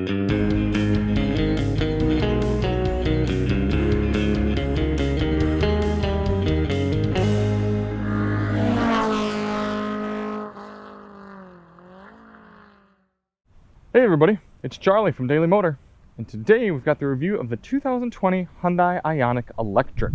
Hey everybody, it's Charlie from Daily Motor, and today we've got the review of the 2020 Hyundai Ioniq Electric.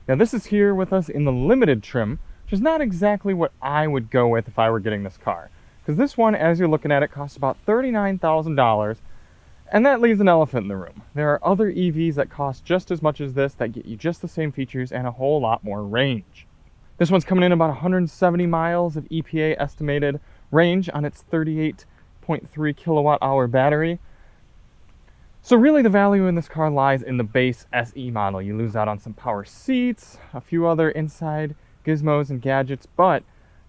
Now this is here with us in the limited trim, which is not exactly what I would go with if I were getting this car. Because this one, as you're looking at it, costs about $39,000, and that leaves an elephant in the room. There are other EVs that cost just as much as this that get you just the same features and a whole lot more range. This one's coming in about 170 miles of EPA estimated range on its 38.3 kilowatt hour battery. So really the value in this car lies in the base SE model. You lose out on some power seats, a few other inside gizmos and gadgets, but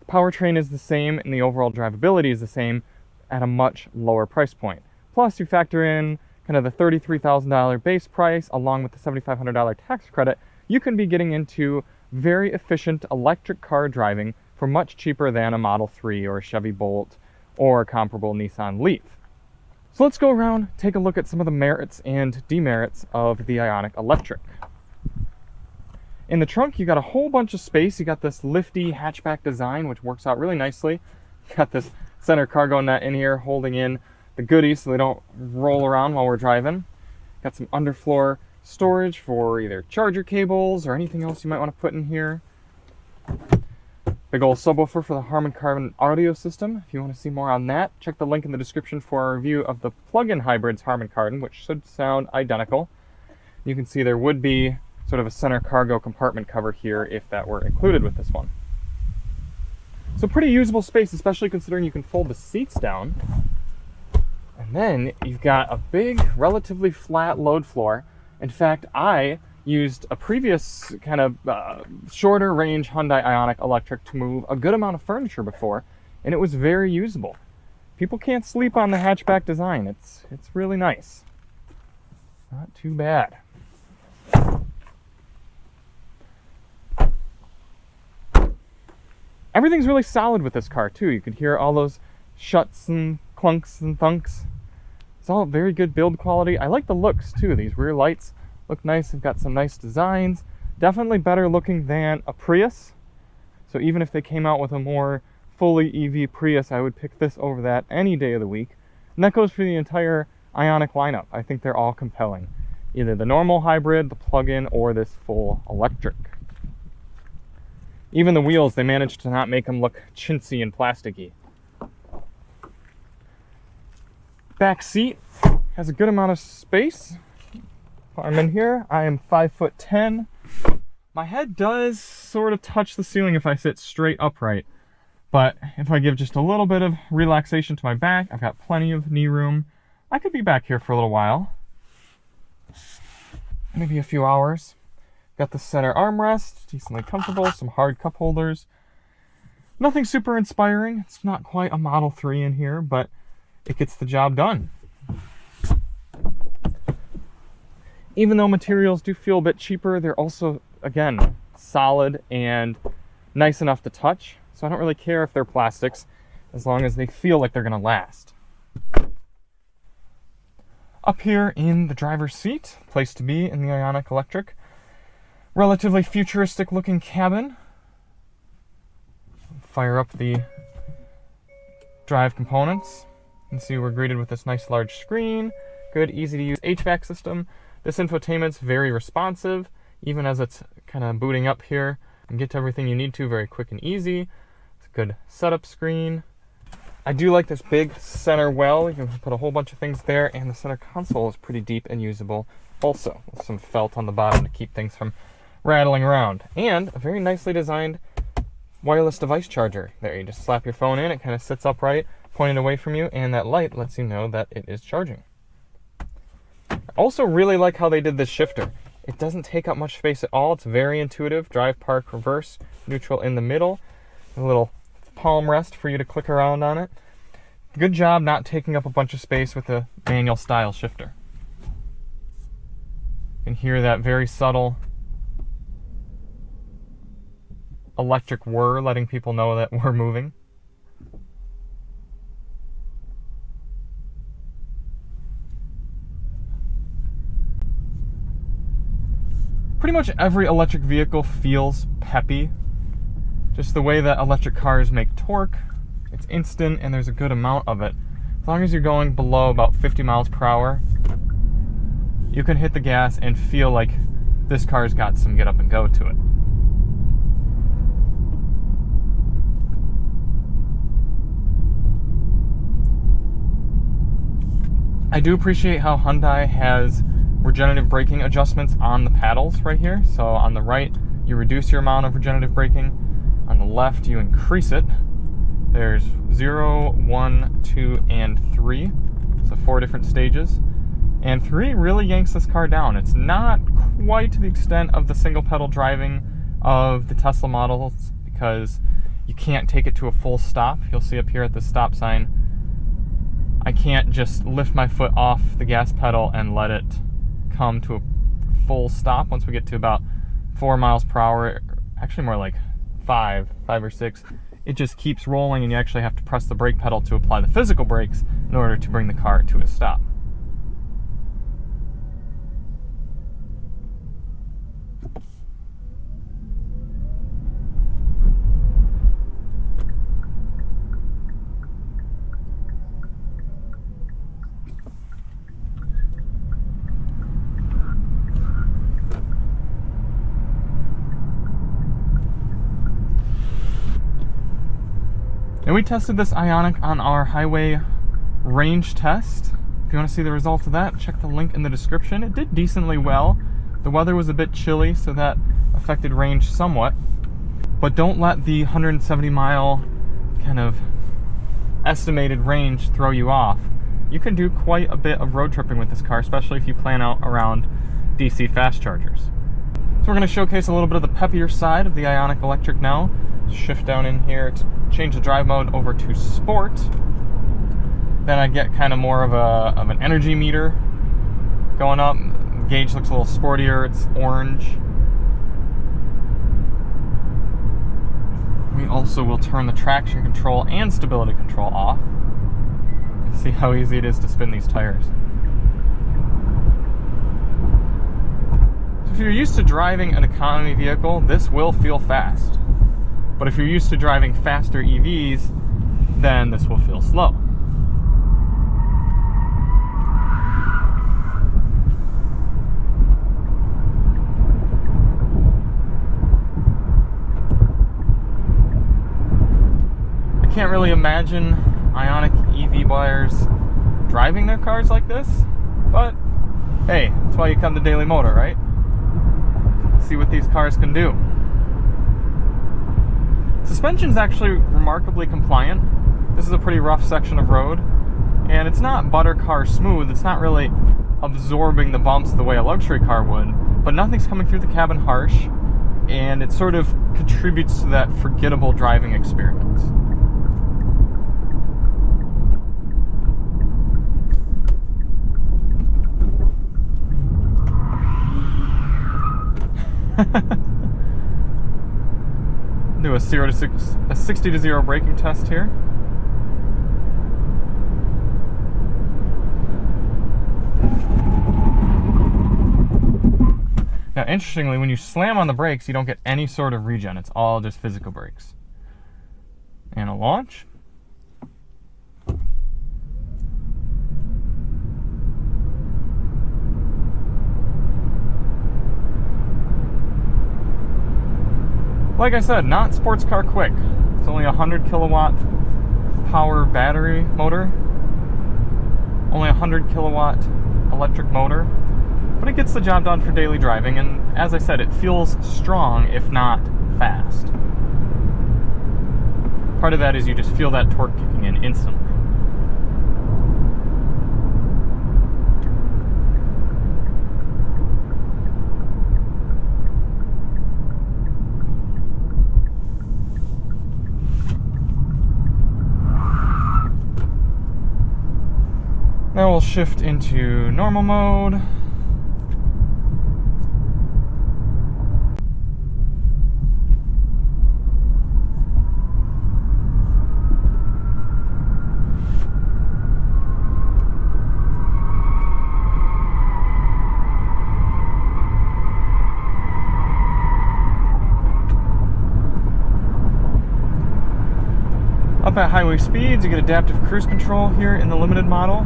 the powertrain is the same and the overall drivability is the same at a much lower price point. Plus you factor in kind of the $33,000 base price along with the $7,500 tax credit, you can be getting into very efficient electric car driving for much cheaper than a Model 3 or a Chevy Bolt or a comparable Nissan Leaf. So let's go around, take a look at some of the merits and demerits of the Ioniq Electric. In the trunk, you got a whole bunch of space. You got this lifty hatchback design, which works out really nicely. You got this center cargo net in here holding in the goodies so they don't roll around while we're driving. Got some underfloor storage for either charger cables or anything else you might want to put in here. Big old subwoofer for the Harman Kardon audio system. If you want to see more on that, check the link in the description for our review of the plug-in hybrids Harman Kardon, which should sound identical. You can see there would be sort of a center cargo compartment cover here if that were included with this one. So pretty usable space, especially considering you can fold the seats down. And then you've got a big, relatively flat load floor. In fact, I used a previous kind of shorter range Hyundai Ioniq Electric to move a good amount of furniture before, and it was very usable. People can't sleep on the hatchback design. It's really nice. Not too bad. Everything's really solid with this car too. You could hear all those shuts and clunks and thunks. It's all very good build quality. I like the looks too. These rear lights look nice. They've got some nice designs. Definitely better looking than a Prius. So even if they came out with a more fully EV Prius, I would pick this over that any day of the week. And that goes for the entire Ioniq lineup. I think they're all compelling. Either the normal hybrid, the plug-in, or this full electric. Even the wheels, they managed to not make them look chintzy and plasticky. Back seat has a good amount of space. I'm in here. I am 5'10". My head does sort of touch the ceiling if I sit straight upright, but if I give just a little bit of relaxation to my back, I've got plenty of knee room. I could be back here for a little while, maybe a few hours. Got the center armrest, decently comfortable, some hard cup holders. Nothing super inspiring. It's not quite a Model 3 in here, but it gets the job done. Even though materials do feel a bit cheaper, they're also, again, solid and nice enough to touch. So I don't really care if they're plastics, as long as they feel like they're going to last. Up here in the driver's seat, place to be in the Ioniq Electric. Relatively futuristic looking cabin. Fire up the drive components. You can see we're greeted with this nice large screen. Good, easy to use HVAC system. This infotainment's very responsive, even as it's kind of booting up here. You can get to everything you need to very quick and easy. It's a good setup screen. I do like this big center well. You can put a whole bunch of things there, and the center console is pretty deep and usable also, with some felt on the bottom to keep things from rattling around. And a very nicely designed wireless device charger. There, you just slap your phone in, it kind of sits upright, pointed away from you, and that light lets you know that it is charging. I also really like how they did this shifter. It doesn't take up much space at all. It's very intuitive. Drive, park, reverse, neutral in the middle. A little palm rest for you to click around on it. Good job not taking up a bunch of space with a manual style shifter. You can hear that very subtle electric whir letting people know that we're moving. pretty much every electric vehicle feels peppy. Just the way that electric cars make torque, it's instant and there's a good amount of it. As long as you're going below about 50 miles per hour, you can hit the gas and feel like this car's got some get up and go to it. I do appreciate how Hyundai has regenerative braking adjustments on the paddles right here. So on the right, you reduce your amount of regenerative braking. On the left, you increase it. There's 0, 1, 2, and 3. So 4 different stages. And 3 really yanks this car down. It's not quite to the extent of the single pedal driving of the Tesla models because you can't take it to a full stop. You'll see up here at the stop sign, I can't just lift my foot off the gas pedal and let it come to a full stop. Once we get to about 4 miles per hour, actually more like 5 or 6, it just keeps rolling and you actually have to press the brake pedal to apply the physical brakes in order to bring the car to a stop. And we tested this Ioniq on our highway range test. If you want to see the result of that, check the link in the description. It did decently well. The weather was a bit chilly, so that affected range somewhat. But don't let the 170 mile kind of estimated range throw you off. You can do quite a bit of road tripping with this car, especially if you plan out around DC fast chargers. So we're going to showcase a little bit of the peppier side of the Ioniq Electric now. Shift down in here to change the drive mode over to Sport. Then I get kind of more of an energy meter going up. The gauge looks a little sportier, it's orange. We also will turn the traction control and stability control off. See how easy it is to spin these tires. So if you're used to driving an economy vehicle, this will feel fast. But if you're used to driving faster EVs, then this will feel slow. I can't really imagine Ioniq EV buyers driving their cars like this, but hey, that's why you come to Daily Motor, right? See what these cars can do. Suspension is actually remarkably compliant. This is a pretty rough section of road, and it's not butter car smooth. It's not really absorbing the bumps the way a luxury car would, but nothing's coming through the cabin harsh, and it sort of contributes to that forgettable driving experience. Do a 60 to 0 braking test here. Now, interestingly, when you slam on the brakes, you don't get any sort of regen. It's all just physical brakes. And a launch. Like I said, not sports car quick. It's only a 100 kilowatt power battery motor. Only a 100 kilowatt electric motor. But it gets the job done for daily driving, and as I said, it feels strong, if not fast. Part of that is you just feel that torque kicking in instantly. Now we'll shift into normal mode. up at highway speeds, you get adaptive cruise control here in the limited model.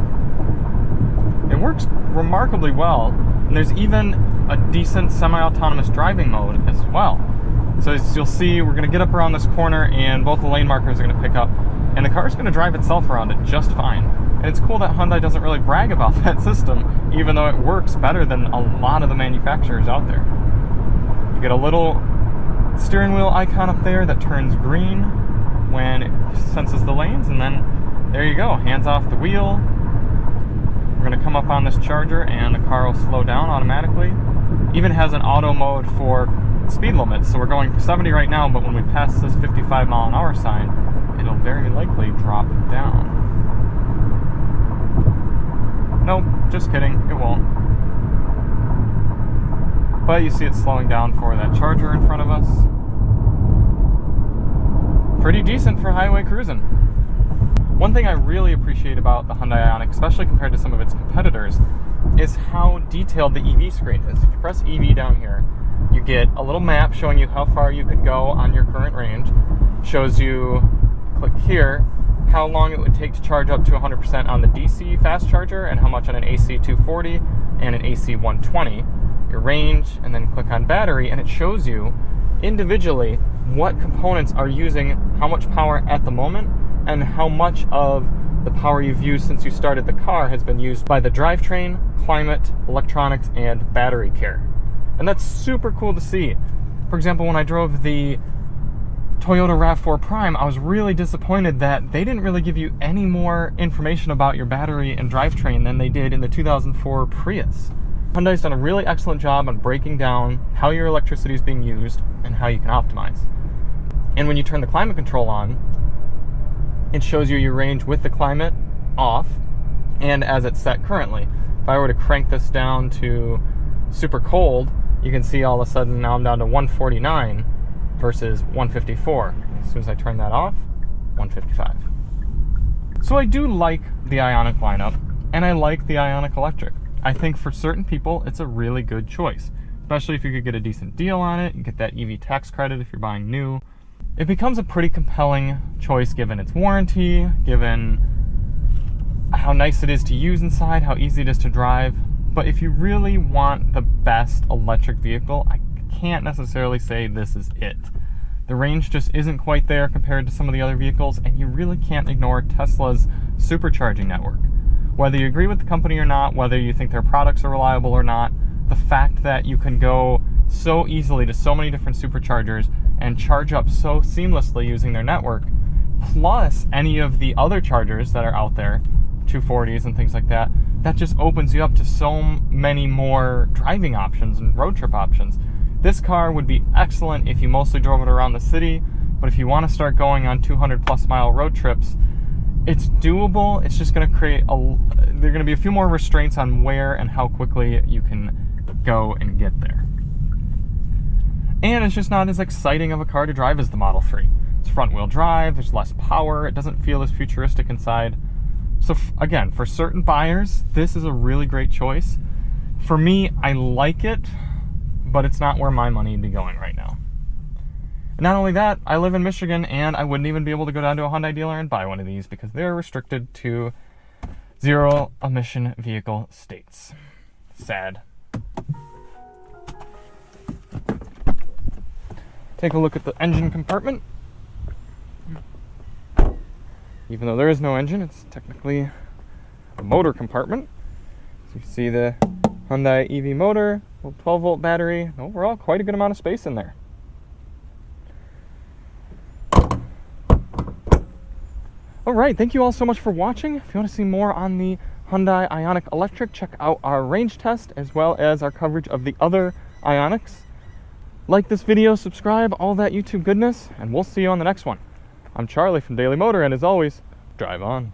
It works remarkably well, and there's even a decent semi-autonomous driving mode as well. So as you'll see, we're going to get up around this corner and both the lane markers are going to pick up, and the car's going to drive itself around it just fine. And it's cool that Hyundai doesn't really brag about that system, even though it works better than a lot of the manufacturers out there. You get a little steering wheel icon up there that turns green when it senses the lanes, and then there you go, hands off the wheel. We're going to come up on this charger and the car will slow down automatically. Even has an auto mode for speed limits, so we're going 70 right now, but when we pass this 55 mile an hour sign, it'll very likely drop down. Nope, just kidding, it won't. But you see it slowing down for that charger in front of us. Pretty decent for highway cruising. One thing I really appreciate about the Hyundai Ioniq, especially compared to some of its competitors, is how detailed the EV screen is. If you press EV down here, you get a little map showing you how far you could go on your current range. Shows you, click here, how long it would take to charge up to 100% on the DC fast charger and how much on an AC 240 and an AC 120. Your range, and then click on battery, and it shows you individually what components are using how much power at the moment, and how much of the power you've used since you started the car has been used by the drivetrain, climate, electronics, and battery care. And that's super cool to see. For example, when I drove the Toyota RAV4 Prime, I was really disappointed that they didn't really give you any more information about your battery and drivetrain than they did in the 2004 Prius. Hyundai's done a really excellent job on breaking down how your electricity is being used and how you can optimize. And when you turn the climate control on, it shows you your range with the climate off and as it's set currently. If I were to crank this down to super cold, you can see all of a sudden now I'm down to 149 versus 154. As soon as I turn that off, 155. So I do like the Ioniq lineup, and I like the Ioniq Electric. I think for certain people, it's a really good choice, especially if you could get a decent deal on it. You get that EV tax credit if you're buying new. It becomes a pretty compelling choice given its warranty, given how nice it is to use inside, how easy it is to drive. But if you really want the best electric vehicle, I can't necessarily say this is it. The range just isn't quite there compared to some of the other vehicles, and you really can't ignore Tesla's supercharging network. Whether you agree with the company or not, whether you think their products are reliable or not, the fact that you can go so easily to so many different superchargers and charge up so seamlessly using their network, plus any of the other chargers that are out there, 240s and things like that, that just opens you up to so many more driving options and road trip options. This car would be excellent if you mostly drove it around the city, but if you want to start going on 200 plus mile road trips, it's doable. It's just going to create there are going to be a few more restraints on where and how quickly you can go and get there. And it's just not as exciting of a car to drive as the Model 3. It's front wheel drive, there's less power, it doesn't feel as futuristic inside. So again, for certain buyers, this is a really great choice. For me, I like it, but it's not where my money would be going right now. And not only that, I live in Michigan, and I wouldn't even be able to go down to a Hyundai dealer and buy one of these because they're restricted to zero emission vehicle states. Sad. Take a look at the engine compartment. Even though there is no engine, it's technically a motor compartment. So you can see the Hyundai EV motor, 12 volt battery, overall quite a good amount of space in there. Alright, thank you all so much for watching. If you want to see more on the Hyundai Ioniq Electric, check out our range test as well as our coverage of the other Ioniqs. Like this video, subscribe, all that YouTube goodness, and we'll see you on the next one. I'm Charlie from Daily Motor, and as always, drive on.